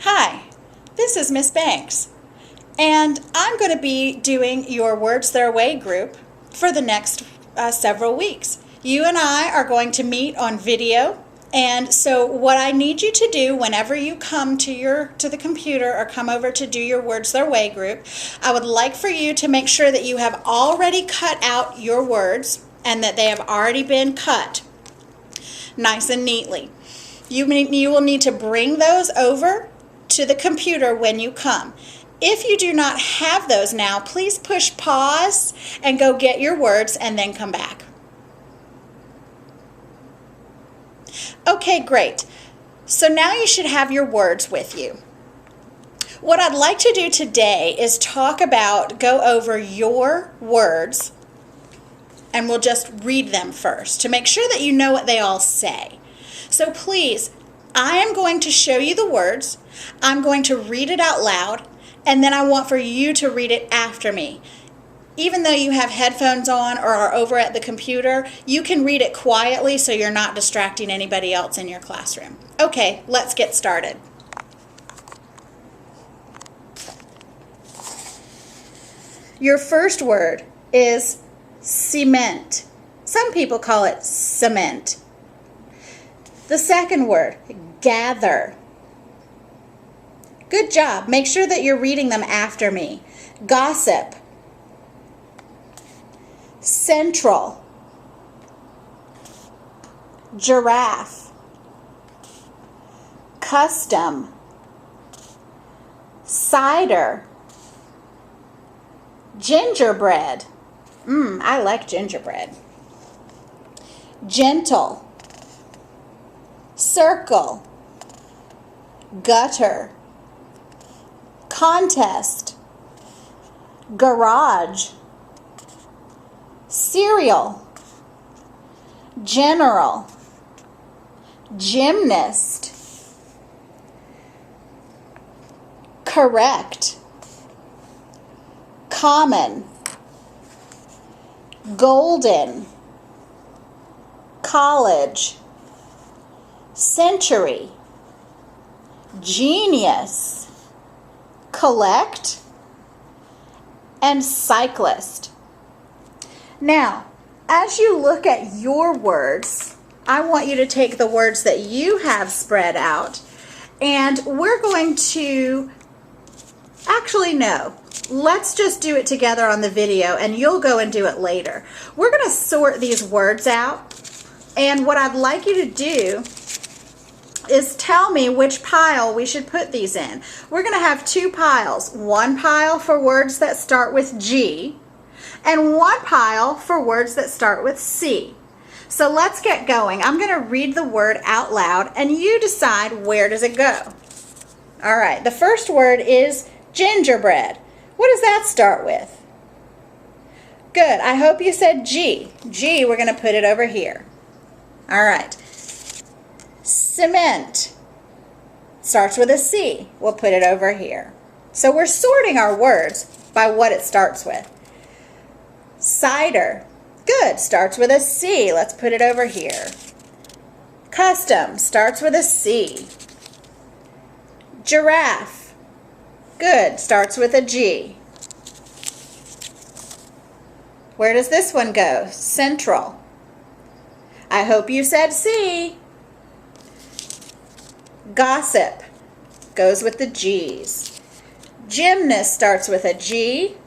Hi, this is Miss Banks, and I'm going to be doing your Words Their Way group for the next several weeks. You and I are going to meet on video, and so what I need you to do whenever you come to the computer or come over to do your Words Their Way group, I would like for you to make sure that you have already cut out your words and that they have already been cut nice and neatly. You will need to bring those over to the computer when you come. If you do not have those now, please push pause and go get your words and then come back. Okay, great. So now you should have your words with you. What I'd like to do today is go over your words, and we'll just read them first to make sure that you know what they all say. So please, I am going to show you the words. I'm going to read it out loud, and then I want for you to read it after me. Even though you have headphones on or are over at the computer, you can read it quietly so you're not distracting anybody else in your classroom. Okay, let's get started. Your first word is cement. Some people call it cement. The second word, gather. Good job. Make sure that you're reading them after me. Gossip. Central. Giraffe. Custom. Cider. Gingerbread. I like gingerbread. Gentle. Circle. Gutter. Contest. Garage. Cereal. General. Gymnast. Correct. Common. Golden. College. Century. Genius. Collect. And cyclist. Now, as you look at your words, I want you to take the words that you have spread out, and we're going to, actually no, let's just do it together on the video and you'll go and do it later. We're going to sort these words out, and what I'd like you to do is tell me which pile we should put these in. We're going to have two piles. One pile for words that start with G, and one pile for words that start with C. So let's get going. I'm going to read the word out loud, and you decide where does it go. All right, the first word is gingerbread. What does that start with? Good, I hope you said G. G, we're going to put it over here. All right. Cement starts with a C. We'll put it over here. So we're sorting our words by what it starts with. Cider. Good, starts with a C. Let's put it over here. Custom starts with a C. Giraffe. Good, starts with a G. Where does this one go? Central. I hope you said C. Gossip goes with the G's. Gymnast starts with a G.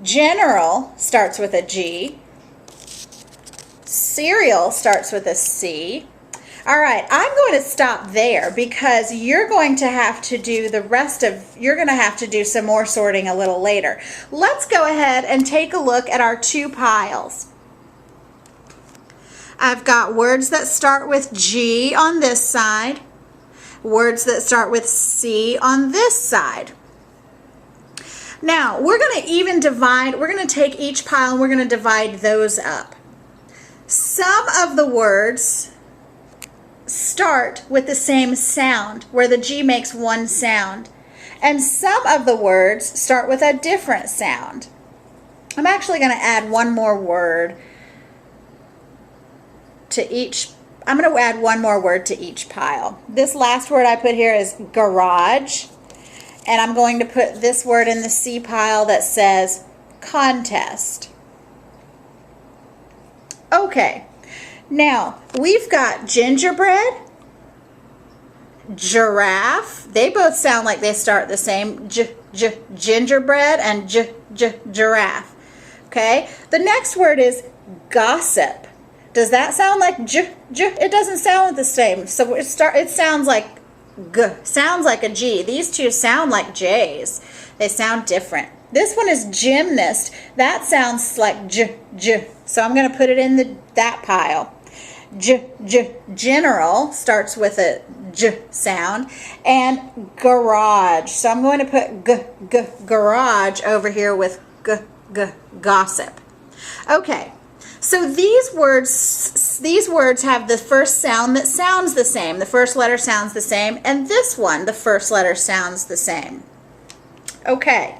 General starts with a G. Cereal starts with a C. All right, I'm going to stop there because you're going to have to do you're going to have to do some more sorting a little later. Let's go ahead and take a look at our two piles. I've got words that start with G on this side, words that start with C on this side. Now, we're going to take each pile and we're going to divide those up. Some of the words start with the same sound, where the G makes one sound, and some of the words start with a different sound. I'm actually going to add one more word to each I'm going to add one more word to each pile. This last word I put here is garage. And I'm going to put this word in the C pile that says contest. Okay, now we've got gingerbread, giraffe. They both sound like they start the same. Gingerbread and giraffe. Okay, the next word is gossip. Does that sound like It doesn't sound the same. So it sounds like G. Sounds like a G. These two sound like J's. They sound different. This one is gymnast. That sounds like J. So I'm going to put it in that pile. General starts with a J sound. And garage. So I'm going to put garage over here with gossip. Okay. So these words have the first sound that sounds the same. The first letter sounds the same. And this one, the first letter sounds the same. Okay.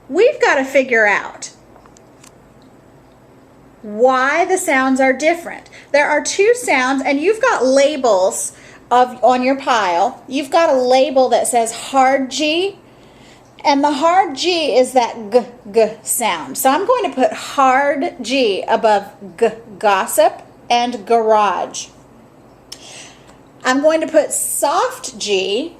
We've got to figure out why the sounds are different. There are two sounds, and you've got labels on your pile. You've got a label that says hard G, and the hard G is that g sound. So I'm going to put hard G above gossip and garage. I'm going to put soft G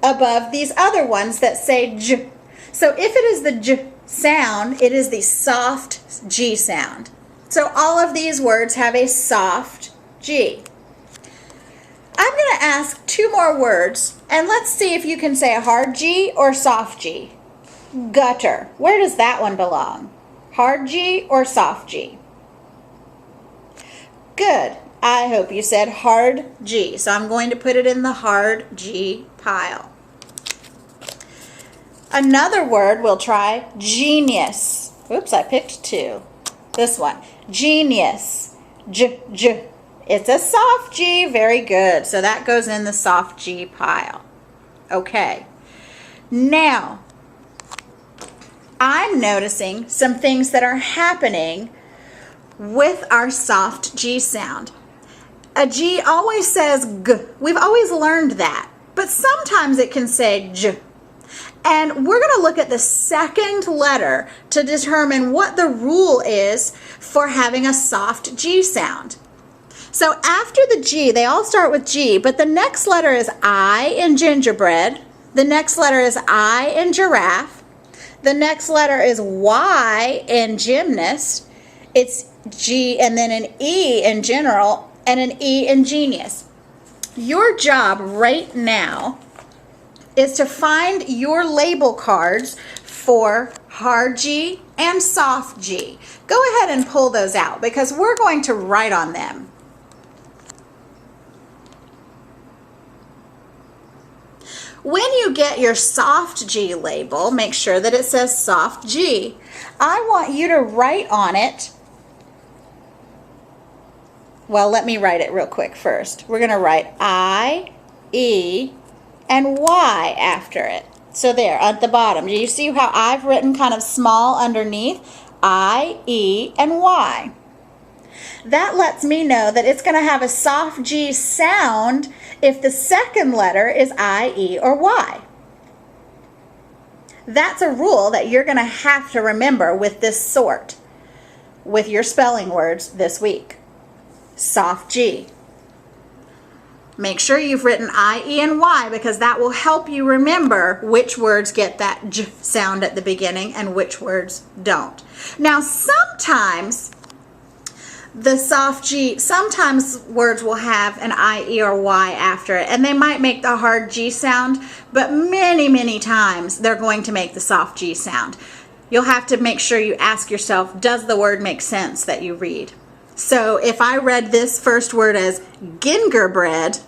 above these other ones that say J. So if it is the J sound, it is the soft G sound. So all of these words have a soft G. I'm going to ask two more words, and let's see if you can say a hard G or soft G. Gutter. Where does that one belong? Hard G or soft G? Good. I hope you said hard G. So I'm going to put it in the hard G pile. Another word we'll try, genius. Oops, I picked two. This one, genius. J. It's a soft G, very good. So that goes in the soft G pile. Okay. Now, I'm noticing some things that are happening with our soft G sound. A G always says G. We've always learned that. But sometimes it can say J. And we're going to look at the second letter to determine what the rule is for having a soft G sound. So after the G, they all start with G, but the next letter is I in gingerbread. The next letter is I in giraffe. The next letter is Y in gymnast. It's G and then an E in general and an E in genius. Your job right now is to find your label cards for hard G and soft G. Go ahead and pull those out because we're going to write on them. When you get your soft G label, make sure that it says soft G. I want you to write on it. Well, let me write it real quick first. We're going to write I, E, and Y after it. So there, at the bottom. Do you see how I've written kind of small underneath? I, E, and Y. That lets me know that it's going to have a soft G sound if the second letter is I, E, or Y. That's a rule that you're going to have to remember with this sort, with your spelling words this week. Soft G. Make sure you've written I, E, and Y because that will help you remember which words get that J sound at the beginning and which words don't. Now, sometimes the soft G, sometimes words will have an I, E, or Y after it, and they might make the hard G sound, but many, many times they're going to make the soft G sound. You'll have to make sure you ask yourself, does the word make sense that you read? So if I read this first word as gingerbread,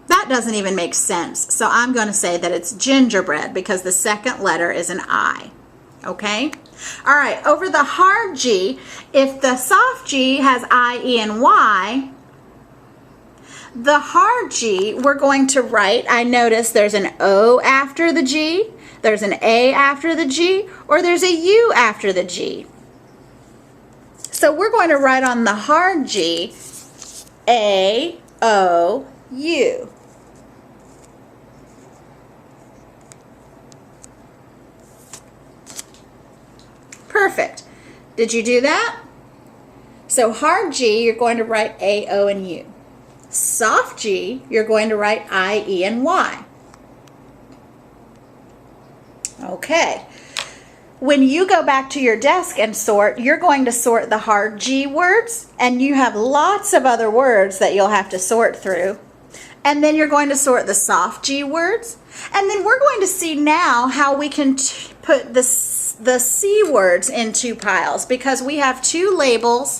that doesn't even make sense. So I'm going to say that it's gingerbread because the second letter is an I. Okay? All right, over the hard G, if the soft G has I, E, and Y, the hard G, we're going to write, I notice there's an O after the G, there's an A after the G, or there's a U after the G. So we're going to write on the hard G, A-O-U. Perfect. Did you do that? So hard G, you're going to write A, O, and U. Soft G, you're going to write I, E, and Y. Okay. When you go back to your desk and sort, you're going to sort the hard G words, and you have lots of other words that you'll have to sort through. And then you're going to sort the soft G words. And then we're going to see now how we can put the C words in two piles, because we have two labels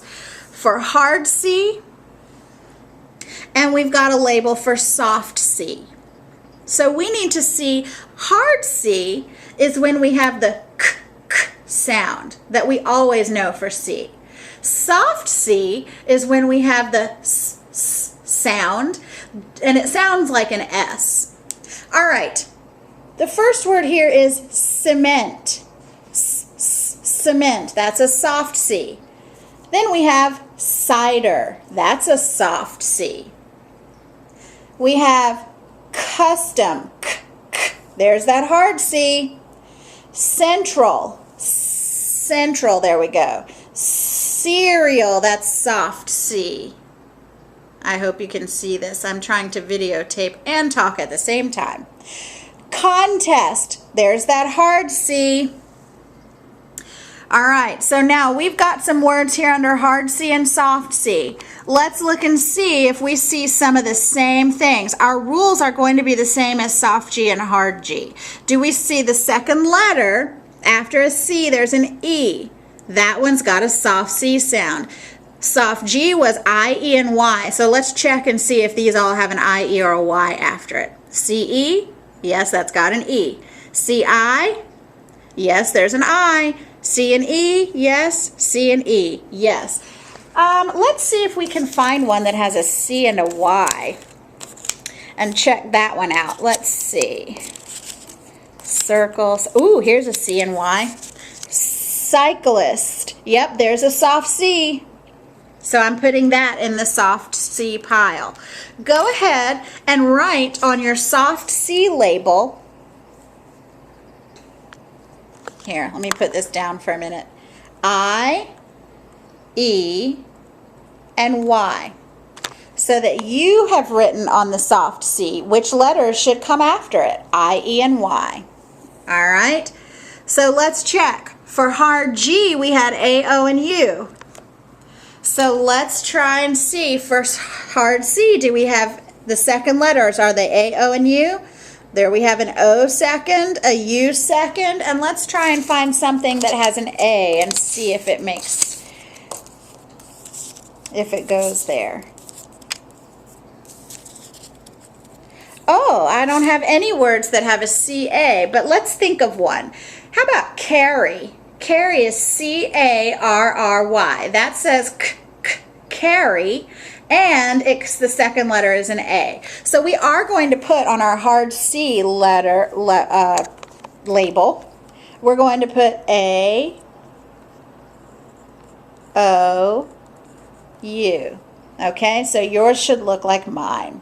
for hard C and we've got a label for soft C. So we need to see hard C is when we have the k, k sound that we always know for C. Soft C is when we have the s, s sound, and it sounds like an S. All right, the first word here is cement. Cement, that's a soft C. Then we have cider, that's a soft C. We have custom, k, k, there's that hard C. Central, central, there we go. Cereal, that's soft C. I hope you can see this. I'm trying to videotape and talk at the same time. Contest, there's that hard C. All right, so now we've got some words here under hard C and soft C. Let's look and see if we see some of the same things. Our rules are going to be the same as soft G and hard G. Do we see the second letter? After a C, there's an E. That one's got a soft C sound. Soft G was I, E, and Y. So let's check and see if these all have an I, E, or a Y after it. C-E, yes, that's got an E. C-I, yes, there's an I. C and E, yes. C and E, yes. Let's see if we can find one that has a C and a Y and check that one out. Let's see. Circles. Ooh, here's a C and Y. Cyclist. Yep, there's a soft C. So I'm putting that in the soft C pile. Go ahead and write on your soft C label. Here, let me put this down for a minute. I, E, and Y. So that you have written on the soft C which letters should come after it. I, E, and Y. All right? So let's check. For hard G, we had A, O, and U. So let's try and see. For hard C, do we have the second letters? Are they A, O, and U? There we have an O second, a U second, and let's try and find something that has an A and see if it goes there. Oh, I don't have any words that have a C-A, but let's think of one. How about carry? Carry is C-A-R-R-Y. That says carry, and the second letter is an A. So we are going to put on our hard C letter label, we're going to put A, O, U. Okay, so yours should look like mine.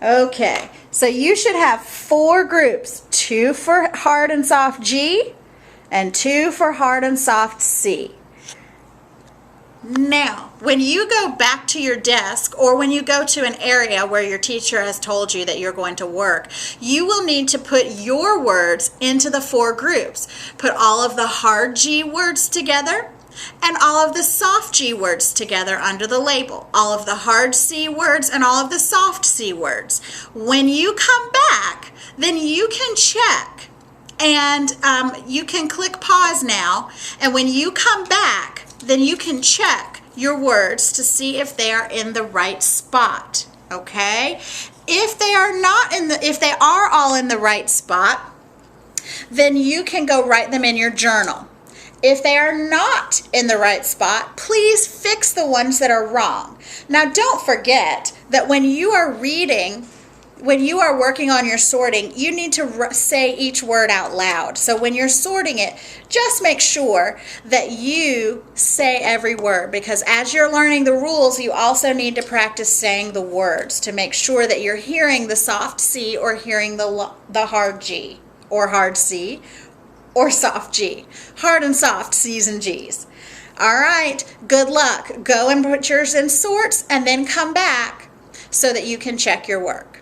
Okay, so you should have 4 groups, 2 for hard and soft G, and 2 for hard and soft C. Now, when you go back to your desk or when you go to an area where your teacher has told you that you're going to work, you will need to put your words into the 4 groups. Put all of the hard G words together and all of the soft G words together under the label. All of the hard C words and all of the soft C words. When you come back, then you can check. And you can click pause now, and when you come back, then you can check your words to see if they are in the right spot, okay? If they are all in the right spot, then you can go write them in your journal. If they are not in the right spot, please fix the ones that are wrong. Now, don't forget that when you are reading when you are working on your sorting, you need to say each word out loud. So when you're sorting it, just make sure that you say every word, because as you're learning the rules, you also need to practice saying the words to make sure that you're hearing the soft C or hearing the hard G, or hard C or soft G. Hard and soft C's and G's. All right, good luck. Go and put yours in sorts and then come back so that you can check your work.